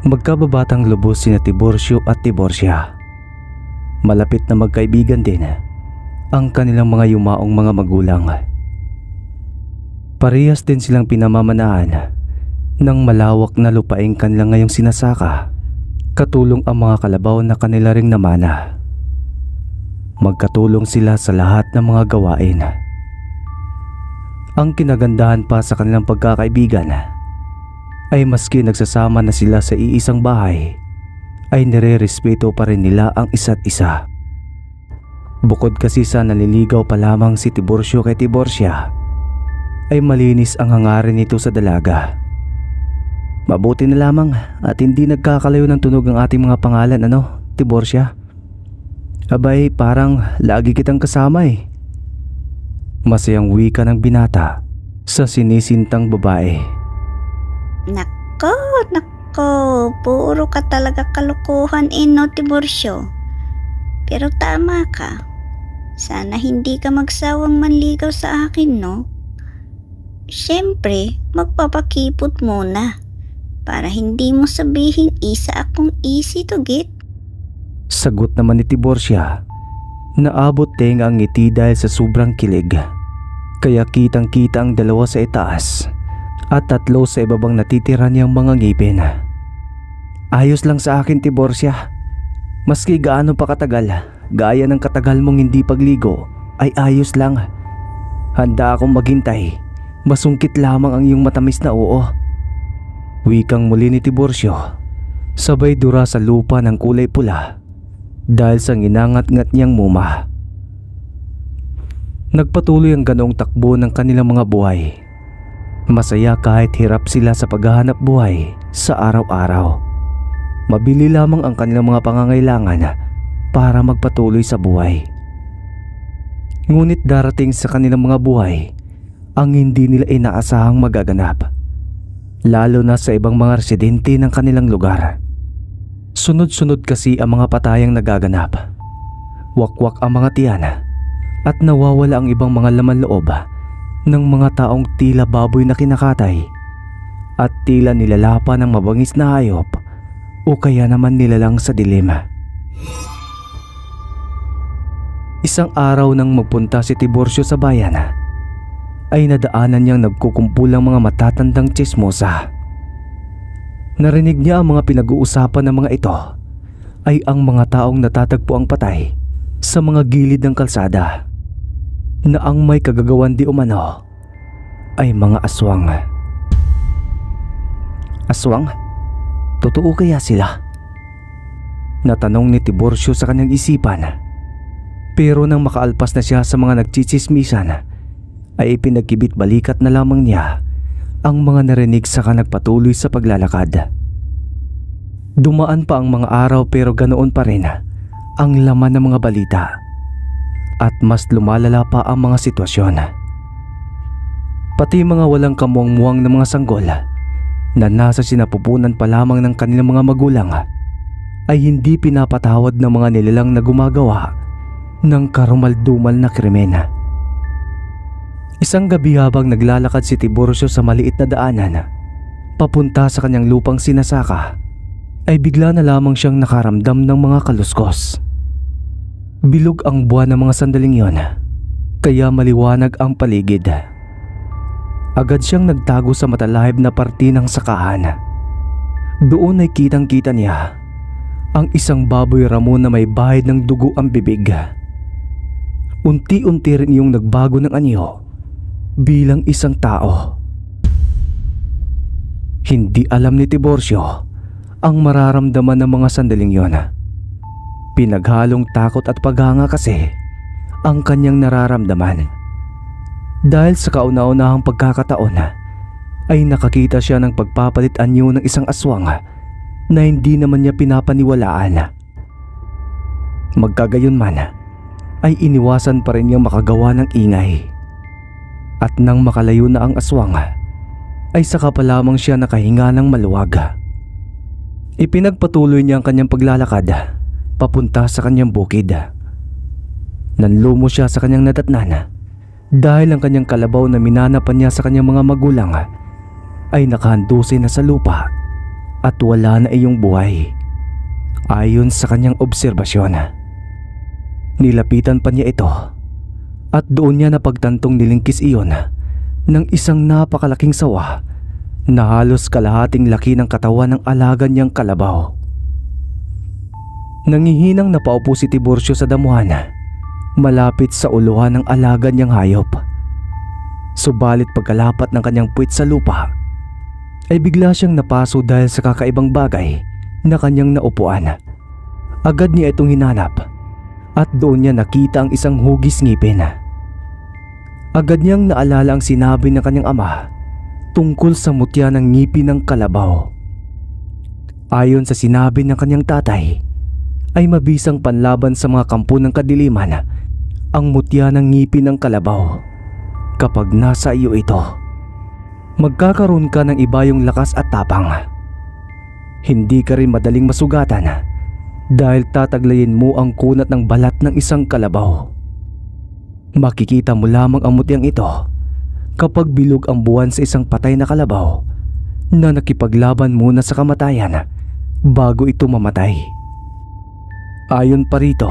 Magkababatang lubos sina Tiburcio at Tiburcia. Malapit na magkaibigan din ang kanilang mga yumaong mga magulang. Parehas din silang pinamamanaan ng malawak na lupaing kanilang ngayong sinasaka, katulong ang mga kalabaw na kanila ring namana. Magkatulong sila sa lahat ng mga gawain. Ang kinagandahan pa sa kanilang pagkakaibigan ay maski nagsasama na sila sa iisang bahay, ay nire-respeto pa rin nila ang isa't isa. Bukod kasi sa naliligaw pa lamang si Tiburcio kay Tiburcia, ay malinis ang hangarin nito sa dalaga. Mabuti na lamang at hindi nagkakalayo ng tunog ang ating mga pangalan, Tiburcia? Abay, parang lagi kitang kasama eh. Masayang wika ng binata sa sinisintang babae. Nako, puro ka talaga kalukuhan Tiburcio. Pero tama ka. Sana hindi ka magsawang manligaw sa akin, no? Siyempre, magpapakipot muna para hindi mo sabihin isa akong easy to get. Sagot naman ni Tiburcia. Naabot tenga ang ngiti dahil sa sobrang kilig. Kaya kitang kita ang dalawa sa itaas at tatlo sa ibabang natitira niyang mga ngipin. Ayos lang sa akin, Tiburcia. Maski gaano pa katagal, gaya ng katagal mong hindi pagligo, ay ayos lang. Handa akong maghintay. Masungkit lamang ang iyong matamis na oo. Wikang muli ni Tiburcio, sabay dura sa lupa ng kulay pula dahil sa nginangat-ngat niyang muma. Nagpatuloy ang ganoong takbo ng kanilang mga buhay. Masaya kahit hirap sila sa paghahanap buhay sa araw-araw. Mabili lamang ang kanilang mga pangangailangan para magpatuloy sa buhay. Ngunit darating sa kanilang mga buhay ang hindi nila inaasahang magaganap, lalo na sa ibang mga residente ng kanilang lugar. Sunod-sunod kasi ang mga patayang nagaganap. Wakwak ang mga tiyan at nawawala ang ibang mga laman loob ng mga taong tila baboy na kinakatay at tila nilalapa ng mabangis na hayop o kaya naman nilalang sa dilim. Isang araw nang magpunta si Tiburcio sa bayan, ay nadaanan niyang nagkukumpulang mga matatandang tsismosa. Narinig niya ang mga pinag-uusapan ng mga ito ay ang mga taong natatagpo ang patay sa mga gilid ng kalsada na ang may kagagawan di umano ay mga aswang. Aswang? Totoo kaya sila? Natanong ni Tiburcio sa kanyang isipan. Pero nang makaalpas na siya sa mga nagchichismisan, ay ipinagkibit balikat na lamang niya ang mga narinig saka nagpatuloy sa paglalakad. Dumaan pa ang mga araw pero ganoon pa rin ang laman ng mga balita at mas lumalala pa ang mga sitwasyon. Pati mga walang kamuang-muang na mga sanggol na nasa sinapupunan pa lamang ng kanilang mga magulang ay hindi pinapatawad ng mga nilalang na gumagawa ng karumaldumal na krimen. Isang gabi habang naglalakad si Tiburcio sa maliit na daanan papunta sa kanyang lupang sinasaka, ay bigla na lamang siyang nakaramdam ng mga kaluskos. Bilog ang buwan ng mga sandaling yon, kaya maliwanag ang paligid. Agad siyang nagtago sa matalahib na parte ng sakahan. Doon ay kitang-kita niya ang isang baboy ramon na may bahid ng dugo ang bibig. Unti-unti rin yung nagbago ng anyo bilang isang tao. Hindi alam ni Tiburcio ang mararamdaman ng mga sandaling yon. Pinaghalong takot at paghanga kasi ang kanyang nararamdaman. Dahil sa kauna-unahang pagkakataon ay nakakita siya ng pagpapalit anyo ng isang aswang na hindi naman niya pinapaniwalaan. Magkagayunman ay iniwasan pa rin niyang makagawa ng ingay. At nang makalayo na ang aswang ay saka pa lamang siya nakahinga ng maluwag. Ipinagpatuloy niya ang kanyang paglalakad papunta sa kanyang bukid. Nanlumo siya sa kanyang nadatnan dahil ang kanyang kalabaw na minanapan niya sa kanyang mga magulang ay nakahandusay na sa lupa at wala na iyong buhay. Ayon sa kanyang obserbasyon. Nilapitan pa niya ito at doon niya napagtantong nilingkis iyon ng isang napakalaking sawa na halos kalahating laki ng katawan ng alaga niyang kalabaw. Nangihinang napaupo si Tiburcio sa damuhan malapit sa uluhan ng alaga niyang hayop. Subalit pagkalapat ng kanyang puwit sa lupa ay bigla siyang napaso dahil sa kakaibang bagay na kanyang naupuan. Agad niya itong hinanap at doon niya nakita ang isang hugis ngipin. Agad niyang naalala ang sinabi ng kanyang ama tungkol sa mutya ng ngipin ng kalabaw. Ayon sa sinabi ng kanyang tatay, ay mabisang panlaban sa mga kampo ng kadiliman ang mutya ng ngipin ng kalabaw. Kapag nasa iyo ito, magkakaroon ka ng ibayong lakas at tapang. Hindi ka rin madaling masugatan dahil tataglayin mo ang kunat ng balat ng isang kalabaw. Makikita mo lamang ang mutyang ito kapag bilog ang buwan sa isang patay na kalabaw na nakipaglaban muna sa kamatayan bago ito mamatay. Ayon pa rito,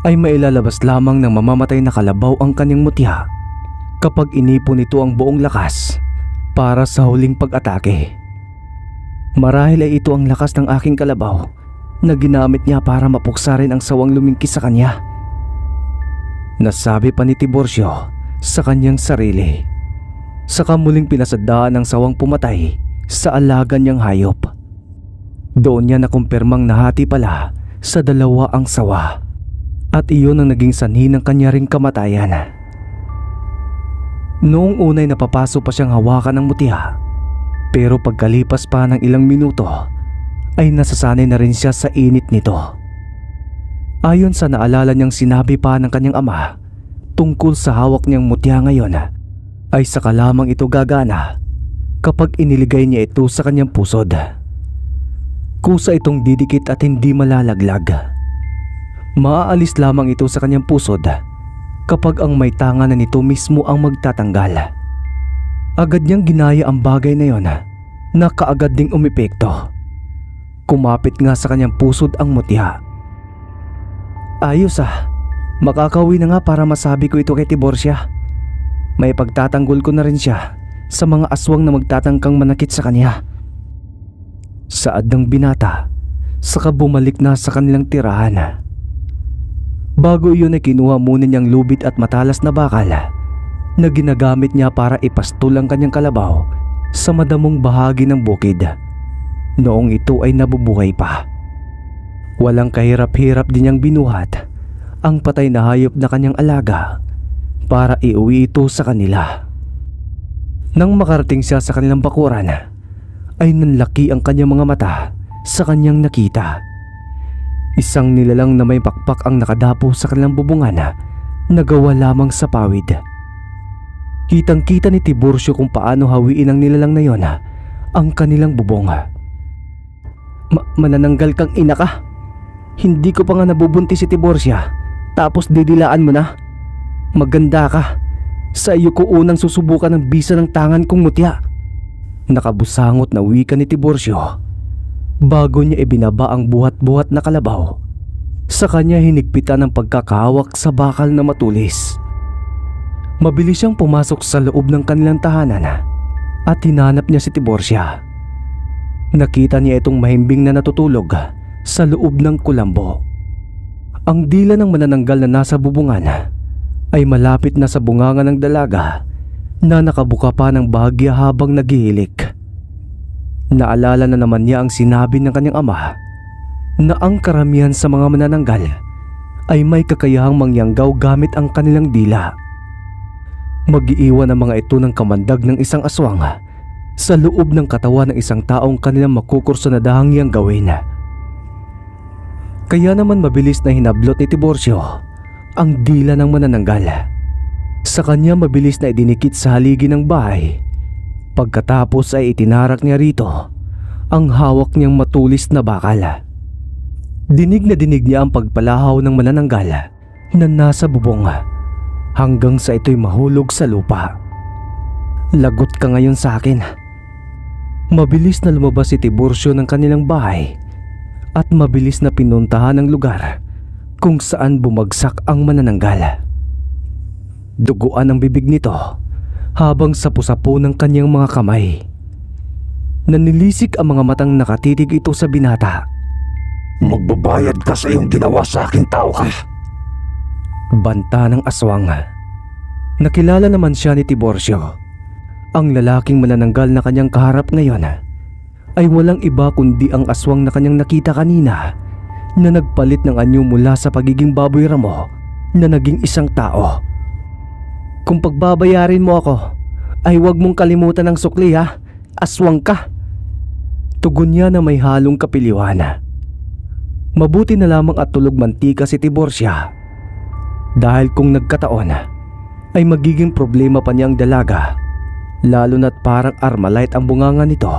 ay mailalabas lamang ng mamamatay na kalabaw ang kanyang mutya kapag inipon nito ang buong lakas para sa huling pag-atake. Marahil ay ito ang lakas ng aking kalabaw na ginamit niya para mapuksa rin ang sawang lumingkis sa kanya. Nasabi pa ni Tiburcio sa kanyang sarili. Saka muling pinasadaan ng sawang pumatay sa alaga niyang hayop. Doon niya nakumpirmang nahati pala sa dalawa ang sawa at iyon ang naging sanhi ng kanya ring kamatayan. Noong unay napapaso pa siyang hawakan ng mutya, pero pagkalipas pa ng ilang minuto ay nasasanay na rin siya sa init nito. Ayon sa naalala niyang sinabi pa ng kanyang ama tungkol sa hawak niyang mutya ngayon, ay saka lamang ito gagana kapag iniligay niya ito sa kanyang pusod. Kusa itong didikit at hindi malalaglag. Maaalis lamang ito sa kanyang pusod kapag ang may tanga na nito mismo ang magtatanggal. Agad niyang ginaya ang bagay na yon na kaagad ding umepekto. Kumapit nga sa kanyang pusod ang mutya. Ayos makakauwi na nga para masabi ko ito kay Tiburcia. May pagtatanggol ko na rin siya sa mga aswang na magtatangkang manakit sa kanya. Saad ng binata, saka bumalik na sa kanilang tirahan. Bago iyon ay kinuha muna niyang lubid at matalas na bakal na ginagamit niya para ipastol ang kanyang kalabaw sa madamong bahagi ng bukid. Noong ito ay nabubuhay pa. Walang kahirap-hirap din niyang binuhat ang patay na hayop na kanyang alaga para iuwi ito sa kanila. Nang makarating siya sa kanilang bakuran, ay nanlaki ang kanyang mga mata sa kanyang nakita. Isang nilalang na may pakpak ang nakadapo sa kanilang bubungan na gawa lamang sa pawid. Kitang-kita ni Tiburcio kung paano hawiin ang nilalang na yon ang kanilang bubong. Manananggal kang ina ka. Hindi ko pa nga nabubuntis si Tiburcia, tapos didilaan mo na. Maganda ka. Sa iyo ko unang susubukan ng bisa ng tangan kong mutya. Nakabusangot na wika ni Tiburcio bago niya ibinaba ang buhat-buhat na kalabaw. Sa kanya hinigpitan ang pagkakahawak sa bakal na matulis. Mabilis siyang pumasok sa loob ng kanilang tahanan at hinanap niya si Tiburcia. Nakita niya itong mahimbing na natutulog sa loob ng kulambo. Ang dila ng manananggal na nasa bubungan ay malapit na sa bunganga ng dalaga na nakabuka pa ng bahagya habang naghihilik. Naalala na naman niya ang sinabi ng kanyang ama na ang karamihan sa mga manananggal ay may kakayahang mangyanggaw gamit ang kanilang dila. Mag-iiwan ang mga ito ng kamandag ng isang aswang sa loob ng katawan ng isang taong kanilang makukurso na dahangyang gawin. Kaya naman mabilis na hinablot ni Tiburcio ang dila ng manananggal. Sa kanya mabilis na idinikit sa haligi ng bahay. Pagkatapos ay itinarak niya rito ang hawak niyang matulis na bakal. Dinig na dinig niya ang pagpalahaw ng manananggal na nasa bubong hanggang sa ito'y mahulog sa lupa. Lagot ka ngayon sa akin. Mabilis na lumabas si Tiburcio ng kanilang bahay at mabilis na pinuntahan ang lugar kung saan bumagsak ang manananggal. Duguan ang bibig nito habang sapu-sapu ng kanyang mga kamay. Nanilisik ang mga matang nakatitig ito sa binata. Magbabayad ka sa iyong ginawa sa akin, tao ka. Banta ng aswang. Nakilala naman siya ni Tiburcio. Ang lalaking manananggal na kanyang kaharap ngayon ay walang iba kundi ang aswang na kanyang nakita kanina na nagpalit ng anyo mula sa pagiging baboy ramo na naging isang tao. Kung pagbabayarin mo ako, ay huwag mong kalimutan ang sukli ha, aswang ka. Tugon niya na may halong kapiliwan. Mabuti na lamang at tulog mantika si Tiburcia. Dahil kung nagkataon, ay magiging problema pa niyang dalaga, lalo na't parang Armalite ang bunganga nito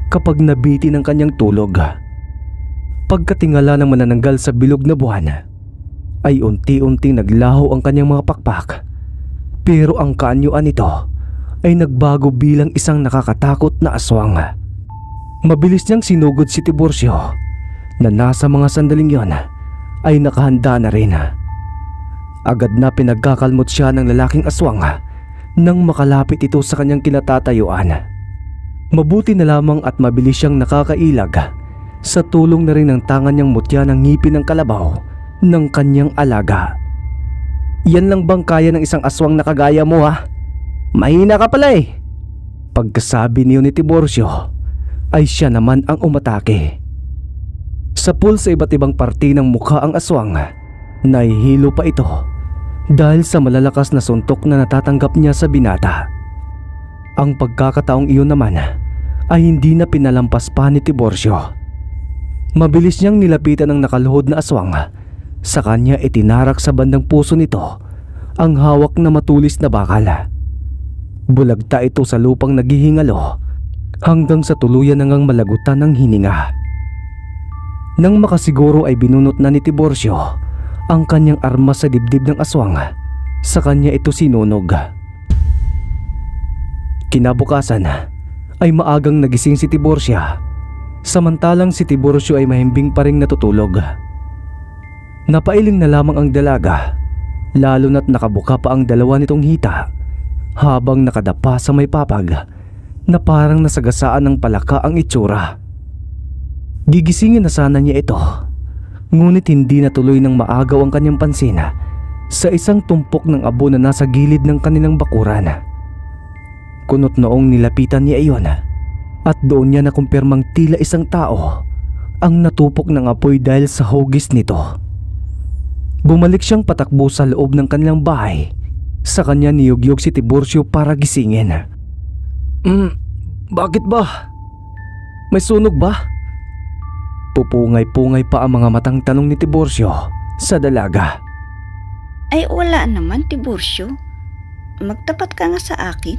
kapag nabiti ng kanyang tulog. Pagkatingala ng manananggal sa bilog na buwan, ay unti-unting naglaho ang kanyang mga pakpak. Pero ang kaanyuan nito ay nagbago bilang isang nakakatakot na aswang. Mabilis niyang sinugod si Tiburcio na nasa mga sandaling yon ay nakahanda na rin. Agad na pinagkakalmot siya ng lalaking aswang nang makalapit ito sa kanyang kinatatayuan. Mabuti na lamang at mabilis siyang nakakailag sa tulong na rin ng tangan niyang mutya ng ngipin ng kalabaw ng kanyang alaga. Yan lang bang kaya ng isang aswang na kagaya mo ha? Mahina ka pala eh. Pagkasabi niyo ni Tiburcio ay siya naman ang umatake. Sapul sa iba't ibang parte ng mukha ang aswang, nahihilo pa ito dahil sa malalakas na suntok na natatanggap niya sa binata. Ang pagkakataong iyon naman ay hindi na pinalampas pa ni Tiburcio. Mabilis niyang nilapitan ang nakaluhod na aswang. Sa kanya itinarak sa bandang puso nito ang hawak na matulis na bakal. Bulagta ito sa lupang naghihingalo hanggang sa tuluyan nang malagutan ng hininga. Nang makasiguro ay binunot na ni Tiburcio ang kanyang armas sa dibdib ng aswang. Sa kanya ito sinunog. Kinabukasan ay maagang nagising si Tiburcia, samantalang si Tiburcio ay mahimbing pa ring natutulog. Napailing na lamang ang dalaga, lalo na't nakabuka pa ang dalawa nitong hita habang nakadapa sa may papag na parang nasagasaan ng palaka ang itsura. Gigisingin na sana niya ito, ngunit hindi natuloy ng maagaw ang kanyang pansin sa isang tumpok ng abo na nasa gilid ng kanilang bakuran. Kunot noong nilapitan niya iyon at doon niya nakumpirmang tila isang tao ang natupok ng apoy dahil sa hugis nito. Bumalik siyang patakbo sa loob ng kanilang bahay. Sa kanya niyugyug si Tiburcio para gisingin. Bakit ba? May sunog ba? Pupungay-pungay pa ang mga matang tanong ni Tiburcio sa dalaga. Ay wala naman, Tiburcio. Magtapat ka nga sa akin.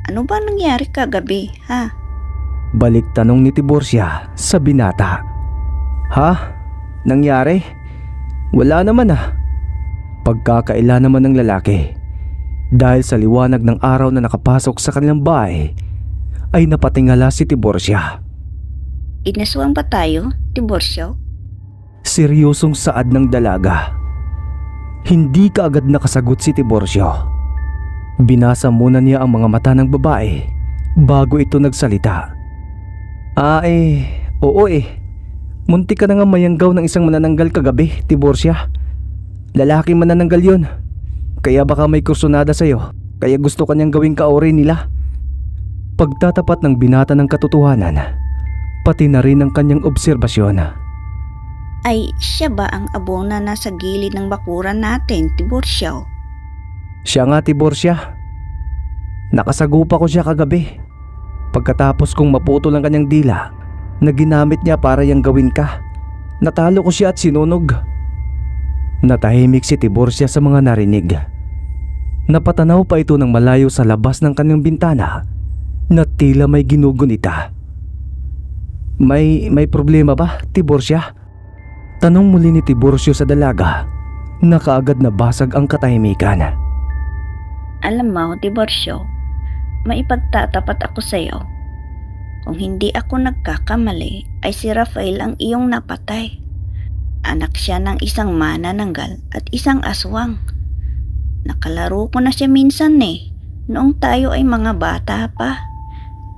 Ano ba nangyari kagabi, ha? Balik tanong ni Tiburcia sa binata. Ha? Nangyari? Wala naman ah. Pagkakaila naman ng lalaki. Dahil sa liwanag ng araw na nakapasok sa kanilang bahay, ay napatingala si Tiburcia. Inaswang ba tayo, Tiburcio? Seryosong saad ng dalaga. Hindi kaagad nakasagot si Tiburcio. Binasa muna niya ang mga mata ng babae bago ito nagsalita. Oo Muntik ka na nga mayanggaw ng isang manananggal kagabi, Tiburcia. Lalaking manananggal yun. Kaya baka may kursunada sa'yo, kaya gusto kanyang gawing kaori nila. Pagtatapat ng binata ng katotohanan, pati na rin ang kanyang obserbasyon. Ay siya ba ang abo na nasa gilid ng bakuran natin, Tiburcio? Siya nga, Tiburcia. Nakasagupa ko siya kagabi. Pagkatapos kong maputol ang kanyang dila na ginamit niya para yang gawin ka, natalo ko siya at sinunog. Natahimik si Tiburcia sa mga narinig. Napatanaw pa ito ng malayo sa labas ng kanyang bintana na tila may ginugunita. May problema ba, Tiburcia? Tanong muli ni Tiburcio sa dalaga na kaagad na basag ang katahimikan. Alam mo, Tiburcio, maipagtatapat ako sa'yo. Kung hindi ako nagkakamali ay si Rafael ang iyong napatay. Anak siya ng isang manananggal at isang aswang. Nakalaro ko na siya minsan noong tayo ay mga bata pa.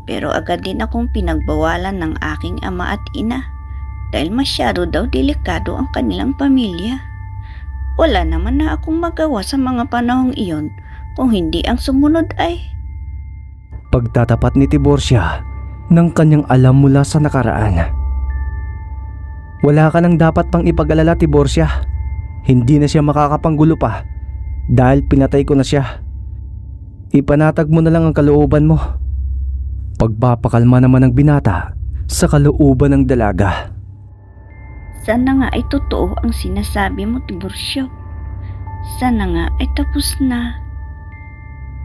Pero agad din akong pinagbawalan ng aking ama at ina dahil masyado daw delikado ang kanilang pamilya. Wala naman na akong magawa sa mga panahong iyon kung hindi ang sumunod ay... Pagtatapat ni Tiborcia ng kanyang alam mula sa nakaraan. Wala ka nang dapat pang ipag-alala, Tiborcia. Hindi na siya makakapanggulo pa dahil pinatay ko na siya. Ipanatag mo na lang ang kalooban mo. Pagpapakalma naman ng binata sa kalooban ng dalaga. Sana nga ay totoo ang sinasabi mo, Tiburcio. Sana nga ay tapos na.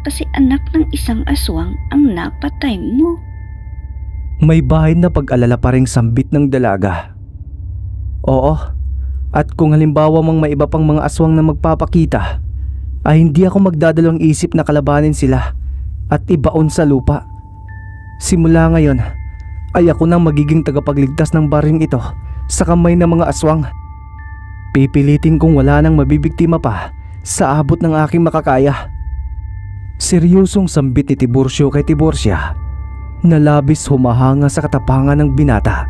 Kasi anak ng isang aswang ang napatay mo. May bahay na pag-alala pa ring sambit ng dalaga. Oo, at kung halimbawa mang may iba pang mga aswang na magpapakita, ay hindi ako magdadalawang isip na kalabanin sila at ibaon sa lupa. Simula ngayon, ay ako nang magiging tagapagligtas ng baring ito sa kamay ng mga aswang. Pipilitin kong wala nang mabibiktima pa sa abot ng aking makakaya. Seryosong sambit ni Tiburcio kay Tiborcia na labis humahanga sa katapangan ng binata.